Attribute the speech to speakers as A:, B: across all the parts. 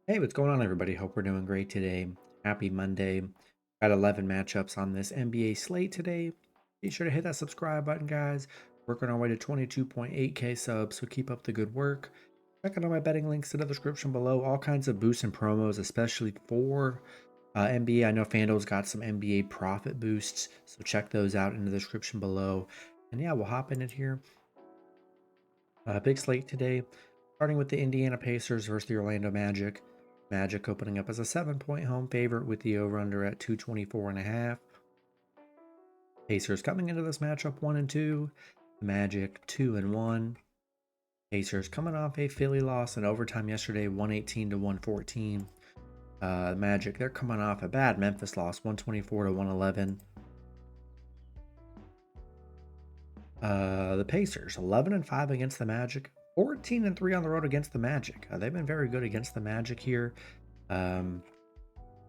A: Hey, what's going on, everybody? Hope we're doing great today. Happy Monday. Got 11 matchups on this NBA slate today. Be sure to hit that subscribe button, guys. Working our way to 22.8K subs, so keep up the good work. Check out all my betting links in the description below. All kinds of boosts and promos, especially for NBA. I know FanDuel's got some NBA profit boosts, so check those out in the description below. And yeah, we'll hop in it here. Big slate today, starting with the Indiana Pacers versus the Orlando Magic. Magic opening up as a 7-point home favorite with the over-under at 224.5. Pacers coming into this matchup 1-2. Magic 2-1. Pacers coming off a Philly loss in overtime yesterday, 118 to 114. Magic, they're coming off a bad Memphis loss, 124 to 111. The Pacers 11-5 against the Magic, 14-3 on the road against the Magic. They've been very good against the Magic here. I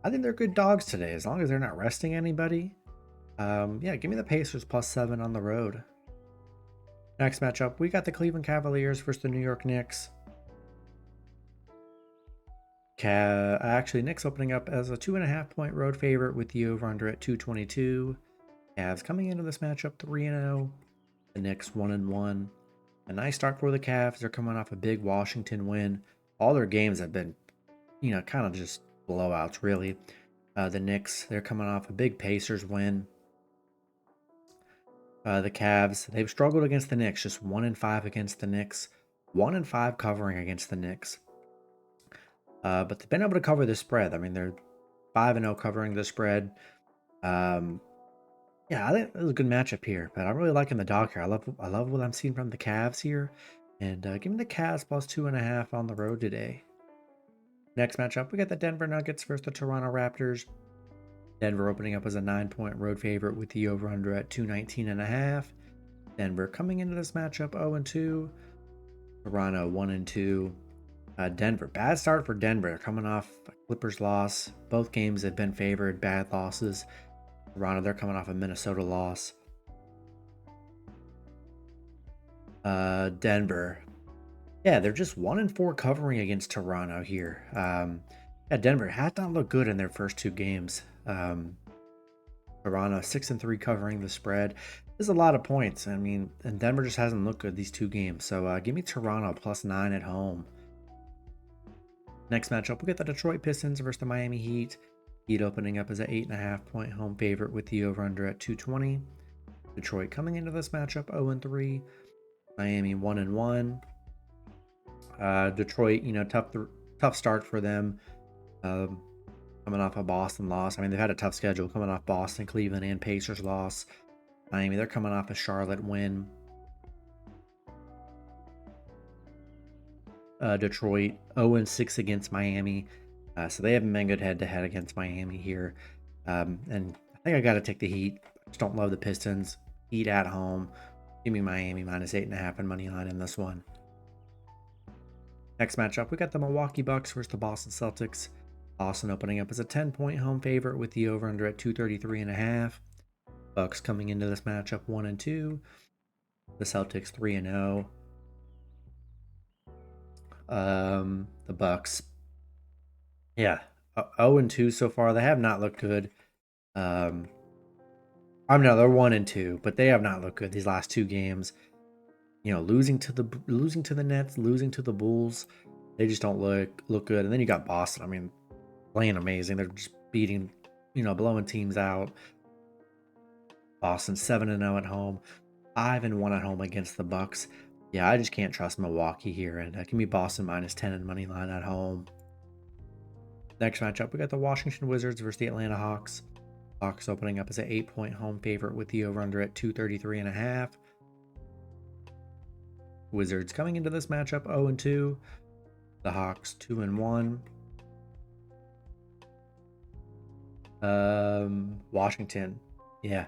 A: think they're good dogs today, as long as they're not resting anybody. Yeah, give me the Pacers +7 on the road. Next matchup, we got the Cleveland Cavaliers versus the New York Knicks. Actually, Knicks opening up as a 2.5-point road favorite with the over-under at 222. Cavs coming into this matchup 3-0. The Knicks 1-1. A nice start for the Cavs. They're coming off a big Washington win. All their games have been, kind of just blowouts, really. The Knicks, they're coming off a big Pacers win. The Cavs, they've struggled against the Knicks, just 1-5 against the Knicks, 1-5 covering against the Knicks. But they've been able to cover the spread. I mean, they're 5-0 covering the spread. Yeah, I think it was a good matchup here, but I'm really liking the dog here. I love what I'm seeing from the Cavs here, and give me the Cavs +2.5 on the road today. Next matchup, we got the Denver Nuggets versus the Toronto Raptors. Denver opening up as a 9-point road favorite with the over-under at 219.5. Denver coming into this matchup 0-2. Toronto 1-2. Denver, bad start for Denver. They're coming off a Clippers loss. Both games have been favored, bad losses. Toronto, they're coming off a Minnesota loss. Denver, yeah, they're just 1-4 covering against Toronto here. Yeah, Denver had not looked good in their first two games. Toronto 6-3 covering the spread. There's a lot of points. I mean, and Denver just hasn't looked good these two games. So give me Toronto +9 at home. Next matchup, we get the Detroit Pistons versus the Miami Heat. Heat opening up as an 8.5-point home favorite with the over-under at 220. Detroit coming into this matchup 0-3. Miami 1-1. Detroit, tough start for them. Coming off a Boston loss. I mean, they've had a tough schedule coming off Boston, Cleveland, and Pacers loss. Miami, they're coming off a Charlotte win. Detroit 0-6 against Miami. So they haven't been good head-to-head against Miami here. And I think I got to take the Heat. I just don't love the Pistons. Heat at home. Give me Miami -8.5 and money line in this one. Next matchup, we got the Milwaukee Bucks versus the Boston Celtics. Boston opening up as a 10-point home favorite with the over-under at 233.5. Bucks coming into this matchup 1-2. The Celtics 3-0. The Bucks, yeah, 0-2 so far. They have not looked good. They're 1-2, but they have not looked good these last two games. Losing to the Nets, losing to the Bulls. They just don't look good. And then you got Boston. I mean, playing amazing. They're just beating, blowing teams out. Boston 7-0 at home, 5-1 at home against the Bucks. Yeah, I just can't trust Milwaukee here, and give me Boston -10 and money line at home. Next matchup, we got the Washington Wizards versus the Atlanta Hawks. Hawks opening up as an 8-point home favorite with the over-under at 233.5. Wizards coming into this matchup 0-2. The Hawks 2-1. Washington, yeah,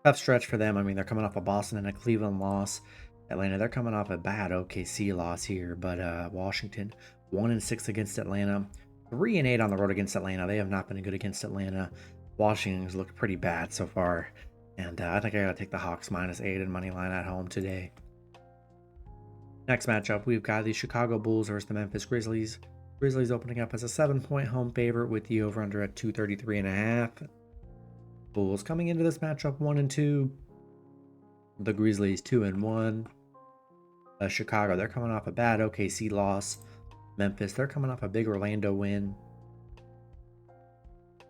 A: tough stretch for them. I mean, they're coming off a Boston and a Cleveland loss. Atlanta, they're coming off a bad OKC loss here, but Washington 1-6 against Atlanta, 3-8 on the road against Atlanta. They have not been good against Atlanta. Washington's looked pretty bad so far, and I think I gotta take the Hawks -8 and money line at home today. Next matchup, we've got the Chicago Bulls versus the Memphis Grizzlies. Grizzlies opening up as a 7-point home favorite with the over-under at 233.5. Bulls coming into this matchup 1-2. The Grizzlies 2-1. Chicago, they're coming off a bad OKC loss. Memphis, they're coming off a big Orlando win.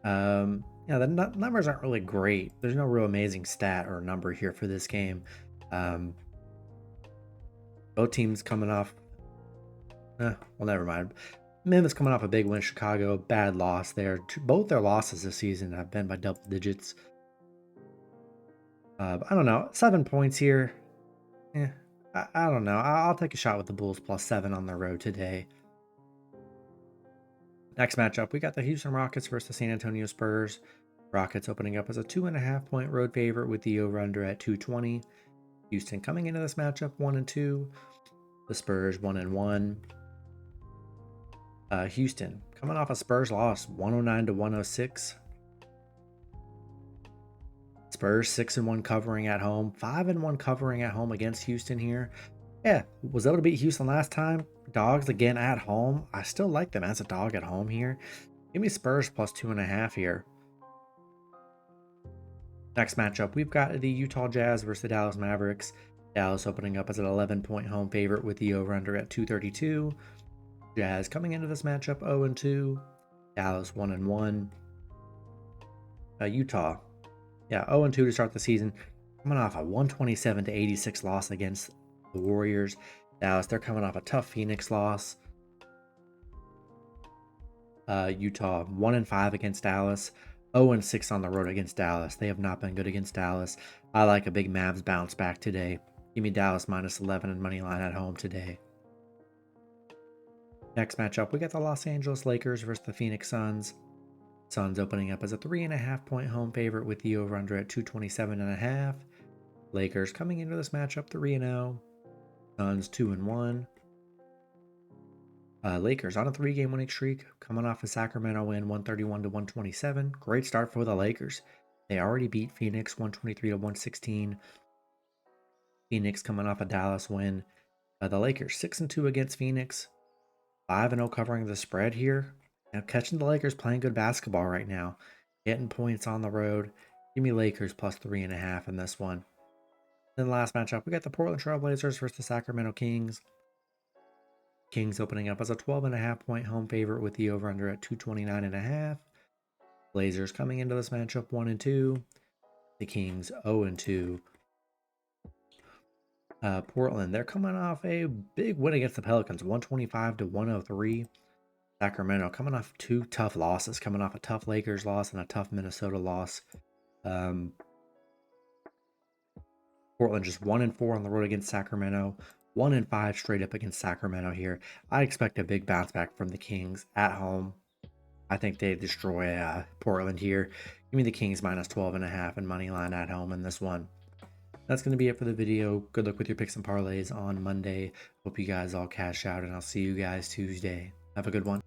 A: Yeah, the numbers aren't really great. There's no real amazing stat or number here for this game. Both teams coming off. Well, never mind. Memphis coming off a big win. Chicago, bad loss there. Both their losses this season have been by double digits. I don't know. 7 points here. I don't know. I'll take a shot with the Bulls +7 on the road today. Next matchup, we got the Houston Rockets versus the San Antonio Spurs. Rockets opening up as a 2.5-point road favorite with the over-under at 220. Houston coming into this matchup 1-2. The Spurs 1-1. Houston coming off a Spurs loss 109-106. Spurs 6-1 covering at home, 5-1 covering at home against Houston here. Yeah, was able to beat Houston last time. Dogs again at home. I still like them as a dog at home here. Give me Spurs +2.5 here. Next matchup, we've got the Utah Jazz versus the Dallas Mavericks. Dallas opening up as an 11-point home favorite with the over-under at 232. Jazz coming into this matchup 0-2. Dallas 1-1. Utah, yeah, 0-2 to start the season. Coming off a 127-86 loss against the Warriors. Dallas, they're coming off a tough Phoenix loss. Utah 1-5 against Dallas. 0-6 on the road against Dallas. They have not been good against Dallas. I like a big Mavs bounce back today. Give me Dallas -11 and money line at home today. Next matchup, we got the Los Angeles Lakers versus the Phoenix Suns. Suns opening up as a 3.5-point home favorite with the over-under at 227.5. Lakers coming into this matchup 3-0. Suns 2-1. Lakers on a 3-game winning streak, coming off a Sacramento win 131-127. Great start for the Lakers. They already beat Phoenix 123-116. Phoenix coming off a Dallas win. The Lakers 6-2 against Phoenix. 5-0 covering the spread here. Now catching the Lakers playing good basketball right now. Getting points on the road. Give me Lakers +3.5 in this one. Then the last matchup, we got the Portland Trail Blazers versus the Sacramento Kings. Kings opening up as a 12.5-point home favorite with the over-under at 229.5. Blazers coming into this matchup 1-2. The Kings 0-2. Portland, they're coming off a big win against the Pelicans, 125-103. Sacramento coming off 2 tough losses, coming off a tough Lakers loss and a tough Minnesota loss. Portland just 1-4 on the road against Sacramento. 1-5 straight up against Sacramento here. I expect a big bounce back from the Kings at home. I think they destroy Portland here. Give me the Kings -12.5 and money line at home in this one. That's going to be it for the video. Good luck with your picks and parlays on Monday. Hope you guys all cash out, and I'll see you guys Tuesday. Have a good one.